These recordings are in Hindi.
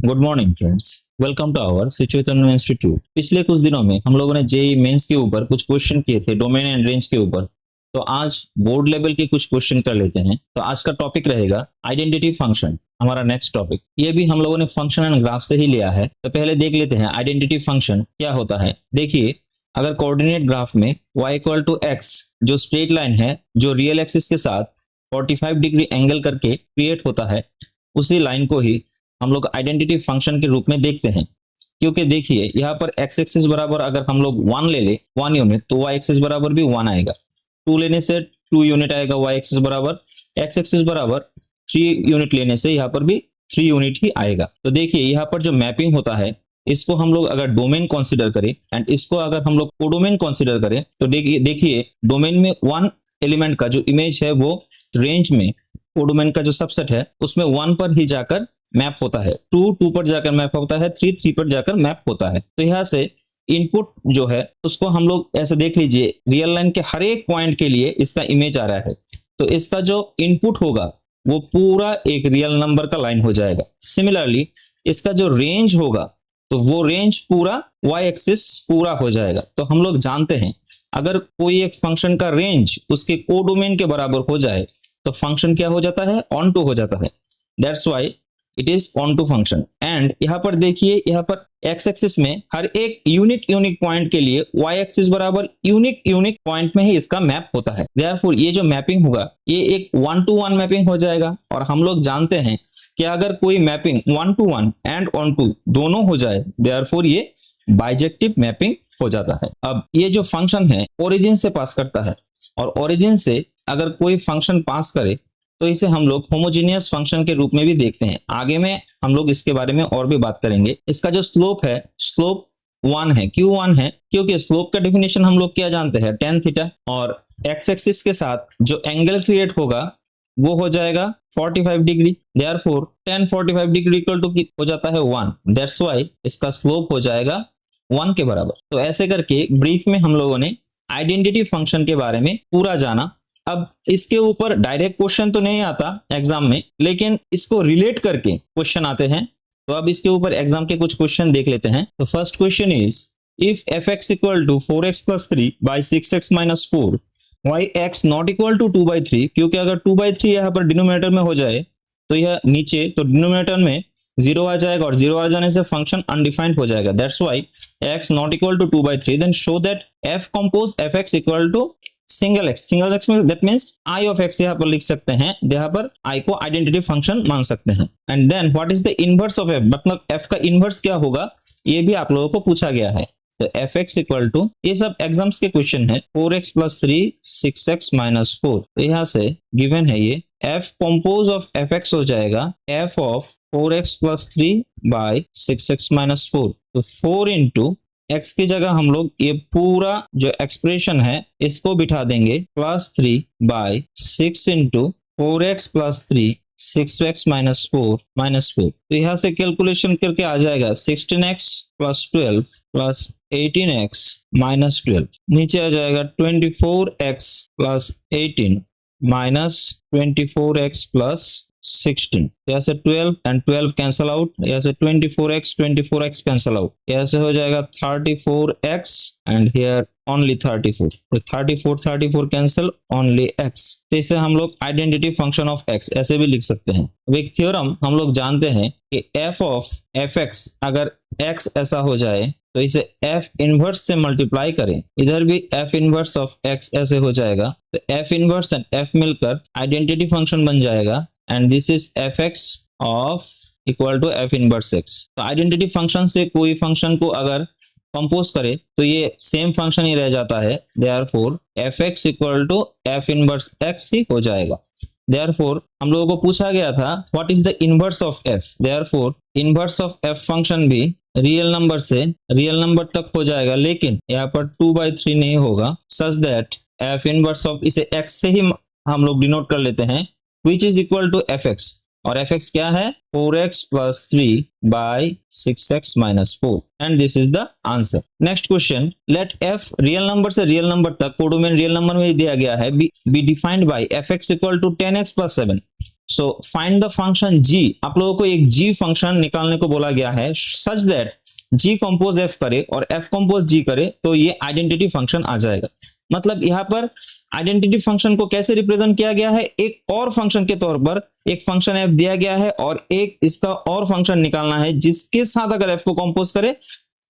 Good morning friends. Welcome to our situation institute. पिछले कुछ दिनों में हम लोगों ने जेई मेंस के ऊपर कुछ क्वेश्चन किए थे, डोमेन एंड रेंज के ऊपर। तो आज बोर्ड लेवल के कुछ क्वेश्चन कर लेते हैं। तो आज का टॉपिक रहेगा आइडेंटिटी फंक्शन, हमारा नेक्स्ट टॉपिक। ये भी हम लोगों ने फंक्शन एंड ग्राफ से ही लिया है। तो पहले देख लेते हैं आइडेंटिटी फंक्शन क्या होता है। देखिए, अगर कोऑर्डिनेट ग्राफ में y इक्वल टू x जो स्ट्रेट लाइन है, जो रियल एक्सिस के साथ 45 डिग्री एंगल करके क्रिएट होता है, उसी लाइन को ही हम लोग आइडेंटिटी फंक्शन के रूप में देखते हैं। क्योंकि देखिए, यहाँ पर x एक्सिस बराबर अगर हम लोग 1 ले ले 1 यूनिट, तो y एक्सिस बराबर भी 1 आएगा। 2 लेने से 2 यूनिट आएगा y एक्सिस बराबर, x एक्सिस बराबर 3 यूनिट लेने से यहाँ पर भी 3 यूनिट ही आएगा। तो देखिए, यहाँ पर जो मैपिंग होता है, इसको हम लोग अगर डोमेन कंसीडर करें एंड इसको अगर हम लोग कोडोमेन कंसीडर करें, तो देखिए डोमेन में 1 एलिमेंट का जो इमेज है वो रेंज में कोडोमेन का जो सबसेट है उसमें 1 पर ही जाकर मैप होता है, 2 पर जाकर मैप होता है, 3 पर जाकर मैप होता है। तो यहाँ से इनपुट जो है उसको हम लोग ऐसे देख लीजिए, रियल लाइन के हर एक पॉइंट के लिए इसका इमेज आ रहा है। तो इसका जो इनपुट होगा वो पूरा एक रियल नंबर का लाइन हो जाएगा। सिमिलरली इसका जो रेंज होगा तो वो रेंज पूरा y एक्सिस पूरा हो जाएगा। तो हम लोग जानते हैं, अगर कोई एक फंक्शन का रेंज उसके कोडोमेन के बराबर हो जाए तो फंक्शन क्या हो जाता है, ऑन टू हो जाता है। That's why it is onto function. And यहाँ पर देखिए, यहाँ पर x एक्सिस में हर एक यूनिक पॉइंट के लिए y एक्सिस बराबर यूनिक पॉइंट में ही इसका मैप होता है। देयरफॉर ये जो मैपिंग होगा ये एक 1-to-1 मैपिंग हो जाएगा। और हम लोग जानते हैं कि अगर कोई mapping 1-to-1 and on to दोनों हो जाए, देयरफॉर ये बाइजेक्टिव मैपिंग हो जाता है। अब ये जो फंक्शन है ओरिजिन से पास करता है, और ओरिजिन से अगर कोई फंक्शन पास करे तो इसे हम लोग होमोजेनियस फंक्शन के रूप में भी देखते हैं। आगे में हम लोग इसके बारे में और भी बात करेंगे। इसका जो स्लोप है, स्लोप 1 है। क्यों 1 है? क्योंकि स्लोप का डेफिनेशन हम लोग क्या जानते हैं, tan थीटा। और x एक्सिस के साथ जो एंगल क्रिएट होगा वो हो जाएगा 45 degree. Therefore tan 45 degree equal to हो जाता है 1। दैट्स व्हाई इसका स्लोप हो जाएगा 1 के बराबर। तो ऐसे करके ब्रीफ में हम लोगों ने आइडेंटिटी फंक्शन के बारे में पूरा जाना। अब इसके ऊपर डायरेक्ट क्वेश्चन तो नहीं आता एग्जाम में, लेकिन इसको रिलेट करके क्वेश्चन आते हैं। तो अब इसके ऊपर एग्जाम के कुछ क्वेश्चन देख लेते हैं। तो first question is, if fx equal to 4x plus 3 by 6x minus 4 y x not equal to 2/3। क्योंकि अगर 2/3 यहाँ पर डिनोमिनेटर में हो जाए तो यह नीचे, तो डिनोमिनेटर में 0 आ जाएगा, और 0 आ जाने से फंक्शन अनडिफाइंड हो जाएगा। That's why x not equal to 2/3, then show that f compose fx equal to single X में, that means i of x यहाँ पर लिख सकते हैं। यहाँ पर i को आइडेंटिटी फंक्शन मान सकते हैं। And then what is the inverse of f, मतलब f का इनवर्स क्या होगा ये भी आप लोगों को पूछा गया है। तो fx इक्वल टू, ये सब एग्जाम्स के क्वेश्चन है, 4x प्लस 3 6x माइनस 4। तो यहाँ से गिवन है ये f कंपोज ऑफ fx हो जाएगा f of 4x plus 3 by 6x minus 4। तो 4 इंटू x की जगह हम लोग ये पूरा जो एक्सप्रेशन है इसको बिठा देंगे, plus 3 by 6 into 4x plus 3 6x minus 4। तो यहाँ से कैलकुलेशन करके आ जाएगा 16x plus 12 plus 18x minus 12। नीचे आ जाएगा 24x plus 18 minus 24x plus 16। यहाँ से 12 एंड 12 कैंसल आउट, यहाँ से 24x कैंसल आउट, यहाँ से हो जाएगा 34x एंड हियर ओनली 34। तो 34 कैंसल, ओनली x। तो इसे हम लोग आइडेंटिटी फंक्शन ऑफ x ऐसे भी लिख सकते हैं। अब एक थ्योरम हम लोग जानते हैं कि f ऑफ fx अगर x ऐसा हो जाए तो इसे f इनवर्स से मल्टीप्लाई करें, इधर भी f इनवर्स ऑफ x ऐसे हो जाएगा। तो f इनवर्स एंड f मिलकर आइडेंटिटी फंक्शन बन जाएगा, and this is fx of equal to f inverse x। तो आइडेंटिटी फंक्शन से कोई फंक्शन को अगर कंपोज करे तो ये सेम फंक्शन ही रह जाता है। Therefore fx equal to f inverse x ही हो जाएगा। देयरफॉर हम लोगों को पूछा गया था what is the inverse of f। Therefore inverse of f function भी रियल नंबर से रियल नंबर तक हो जाएगा, लेकिन यहाँ पर 2/3 नहीं होगा, such that f inverse of, इसे x से ही हम लोग डिनोट कर लेते हैं, which is equal to fx। और fx क्या है, 4x plus 3 by 6x minus 4, and this is the answer। next question, let f real number से रियल नंबर तक, कोडोमेन रियल नंबर में दिया गया है, be defined by fx equal to 10x plus 7। So find the function g, आप लोगों को एक g फंक्शन निकालने को बोला गया है such that g compose f करे और f कंपोज g करे तो ये आइडेंटिटी फंक्शन आ जाएगा। मतलब यहाँ पर आइडेंटिटी फंक्शन को कैसे रिप्रेजेंट किया गया है, एक और फंक्शन के तौर पर एक फंक्शन f दिया गया है और एक इसका और फंक्शन निकालना है जिसके साथ अगर f को कंपोज करे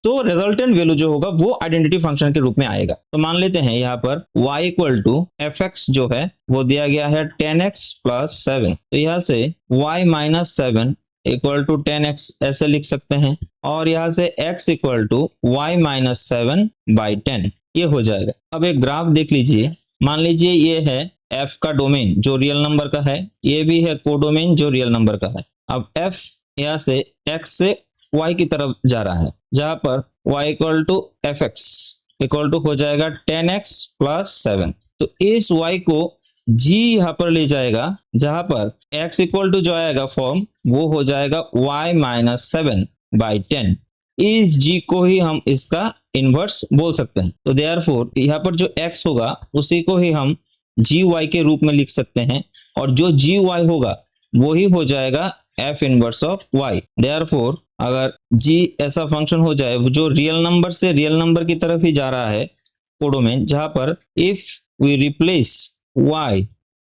तो रिजल्टेंट वैल्यू जो होगा वो आइडेंटिटी फंक्शन के रूप में आएगा। तो मान लेते हैं यहाँ पर y इक्वल टू fx जो है वो दिया गया है 10x प्लस 7, तो यहाँ से y minus 7 equal to 10x ऐसे लिख सकते हैं और यहाँ से x equal to y minus 7 by 10 ये हो जाएगा। अब एक ग्राफ देख लीजिए, मान लीजिए ये है f का डोमेन जो रियल नंबर का है, ये भी है कोडोमेन जो रियल नंबर का है। अब f यहाँ से x से y की तरफ जा रहा है जहां पर y equal to f x equal to हो जाएगा 10x प्लस 7, तो इस y को g यहाँ पर ले जाएगा जहां पर x इक्वल टू जो आएगा फॉर्म वो हो जाएगा y माइनस 7 बाई 10, इस g को ही हम इसका इनवर्स बोल सकते हैं। तो देयरफॉर यहाँ पर जो x होगा उसी को ही हम gy के रूप में लिख सकते हैं और जो gy होगा वो ही हो जाएगा f inverse of y। Therefore अगर g ऐसा फंक्शन हो जाए जो रियल नंबर से रियल नंबर की तरफ ही जा रहा है कोडोमेन, जहां पर if we replace y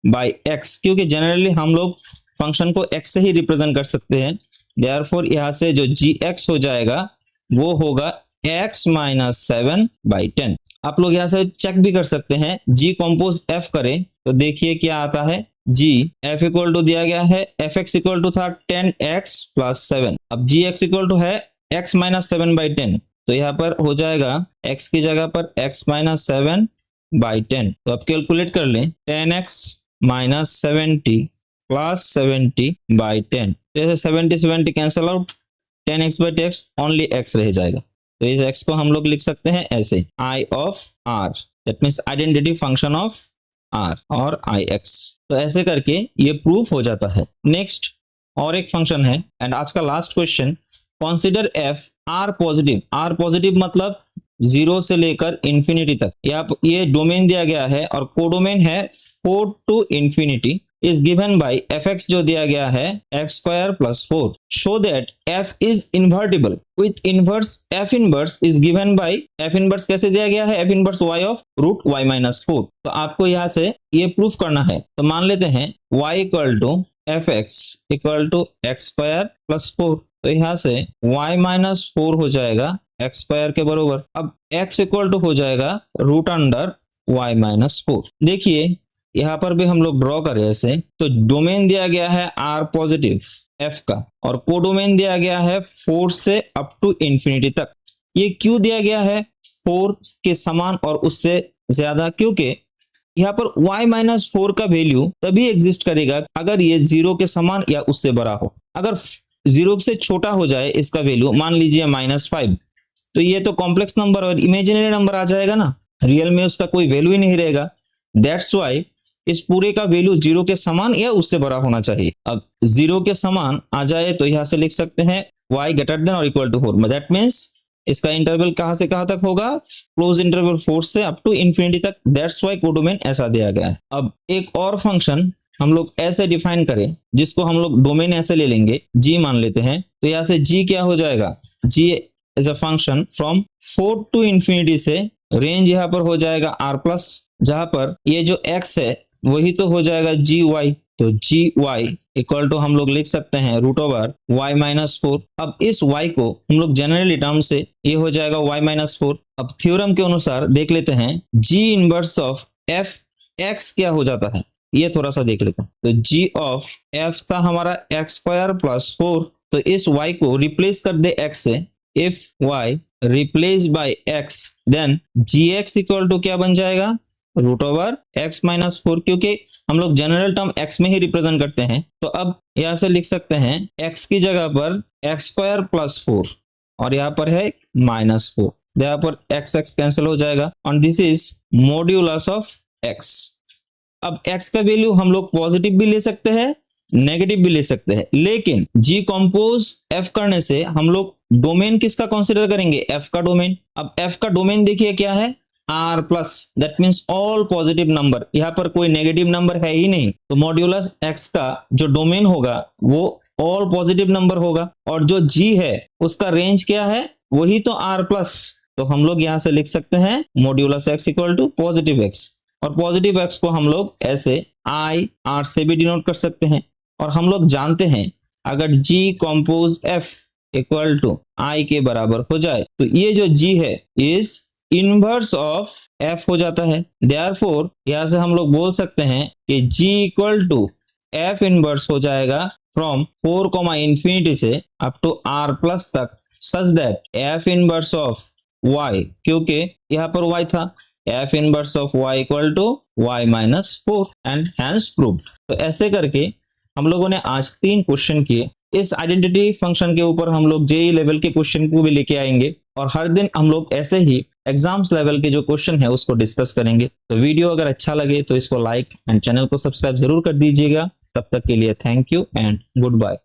by x, क्योंकि जनरली हम लोग फंक्शन को x से ही रिप्रेजेंट कर सकते हैं, देयरफॉर यहाँ से जो gx हो जाएगा वो होगा x माइनस 7 बाई 10। आप लोग यहाँ से चेक भी कर सकते हैं, g कंपोज f करें तो देखिए क्या आता है, g f इक्वल टू दिया गया है एफ एक्स इक्वल टू था 10x प्लस 7, अब जी एक्स इक्वल टू है x माइनस 7 बाई 10, तो यहाँ पर हो जाएगा x की जगह पर x माइनस 7 बाई 10। तो अब कैलकुलेट कर लें 10x माइनस 70 प्लस 70 बाई 10, जैसे 70 cancel out, 10x by x only x रह जाएगा, तो इस x को हम लोग लिख सकते हैं ऐसे i of r, that means identity function of r और ix। तो ऐसे करके ये प्रूफ हो जाता है। नेक्स्ट और एक फंक्शन है एंड आज का last question, consider f r positive मतलब 0 से लेकर इंफिनिटी तक, ये डोमेन दिया गया है और कोडोमेन है 4 to infinity, is given by fx जो दिया गया है x square plus 4, show that f is invertible with inverse f inverse is given by f inverse कैसे दिया गया है, f inverse y of root y minus 4। तो आपको यहाँ से ये प्रूफ करना है, तो मान लेते हैं y equal to fx equal to x square plus 4, तो यहाँ से y माइनस 4 हो जाएगा x स्क्वायर के बरोबर। अब x इक्वल टू हो जाएगा रूट अंडर y माइनस 4। देखिए यहाँ पर भी हम लोग ड्रॉ करें ऐसे, तो डोमेन दिया गया है r पॉजिटिव f का और कोडोमेन दिया गया है 4 से अप टू इंफिनिटी तक। ये क्यों दिया गया है 4 के समान और उससे ज्यादा, क्योंकि यहाँ पर y माइनस 4 का वैल्यू तभी एग्जिस्ट करेगा अगर ये 0 के समान या उससे बड़ा हो। अगर 0 से छोटा हो जाए इसका वैल्यू, मान लीजिए -5, तो ये तो कॉम्प्लेक्स नंबर और इमेजिनरी नंबर आ जाएगा ना, रियल में उसका कोई वैल्यू ही नहीं रहेगा। दैट्स वाई इस पूरे का वैल्यू 0 के समान या उससे बड़ा होना चाहिए। अब 0 के समान आ जाए तो यहाँ से लिख सकते हैं y ग्रेटर देन और इक्वल टू 4, दैट मीन्स इसका इंटरवल कहां से कहां तक होगा, क्लोज इंटरवल 4 से अप टू इंफिनिटी तक, दैट्स वाई कोडोमेन ऐसा दिया गया है। अब एक और फंक्शन हम लोग ऐसे डिफाइन करें जिसको हम लोग डोमेन ऐसे ले लेंगे, g मान लेते हैं, तो यहाँ से g क्या हो जाएगा, g is a function from 4 to infinity से रेंज यहाँ पर हो जाएगा r प्लस, जहां पर ये जो x है वही तो हो जाएगा gy, तो gy इक्वल टू हम लोग लिख सकते हैं रूट ओवर y माइनस 4। अब इस y को हम लोग जनरली टर्म से ये हो जाएगा y माइनस 4। अब थ्योरम के अनुसार देख लेते हैं g inverse of f x क्या हो जाता है, ये थोड़ा सा देख लेते हैं। तो g ऑफ f था हमारा x स्क्वायर प्लस 4, तो इस y को रिप्लेस कर दे x से, if y replace by x then gx equal to क्या बन जाएगा, रूट ओवर x माइनस 4, क्योंकि हम लोग जनरल टर्म x में ही रिप्रेजेंट करते हैं। तो अब यहाँ से लिख सकते हैं x की जगह पर x स्क्वायर प्लस 4 और यहाँ पर है -4, यहाँ पर x कैंसिल हो जाएगा और this is modulus of x। अब x का वैल्यू हम लोग पॉजिटिव भी ले सकते हैं, नेगेटिव भी ले सकते हैं, लेकिन g कंपोज f करने से हम लोग डोमेन किसका कंसीडर करेंगे, f का डोमेन। अब f का डोमेन देखिए क्या है, R plus, that means all positive number, यहाँ पर कोई नेगेटिव नंबर है ही नहीं, तो मॉड्यूलस एक्स का जो डोमेन होगा वो ऑल पॉजिटिव नंबर होगा, और जो जी है उसका रेंज क्या है, वही तो आर प्लस। तो हम लोग यहां से लिख सकते हैं modulus x equal to positive x, और पॉजिटिव एक्स को हम लोग ऐसे आई आर से भी डिनोट कर सकते हैं। और हम लोग जानते हैं अगर जी कंपोज एफ इक्वल टू आई के बराबर हो जाए तो ये जो जी है इज इनवर्स ऑफ एफ हो जाता है। देयरफॉर यहां से हम लोग बोल सकते हैं कि g equal to f inverse हो जाएगा फ्रॉम 4 इंफिनिटी से अप टू आर प्लस तक, such that f inverse of y, क्योंकि यहाँ पर y था, f inverse of y equal to y minus 4 and hence proved. तो ऐसे करके हम लोगों ने आज 3 क्वेश्चन किए। इस आइडेंटिटी फंक्शन के ऊपर हम लोग जेई लेवल के क्वेश्चन को भी लेके आएंगे, और हर दिन हम लोग ऐसे ही एग्जाम्स लेवल के जो क्वेश्चन है उसको डिस्कस करेंगे। तो वीडियो अगर अच्छा लगे तो इसको लाइक एंड चैनल को सब्सक्राइब जरूर कर दीजिएगा। तब तक के लिए thank you and good bye.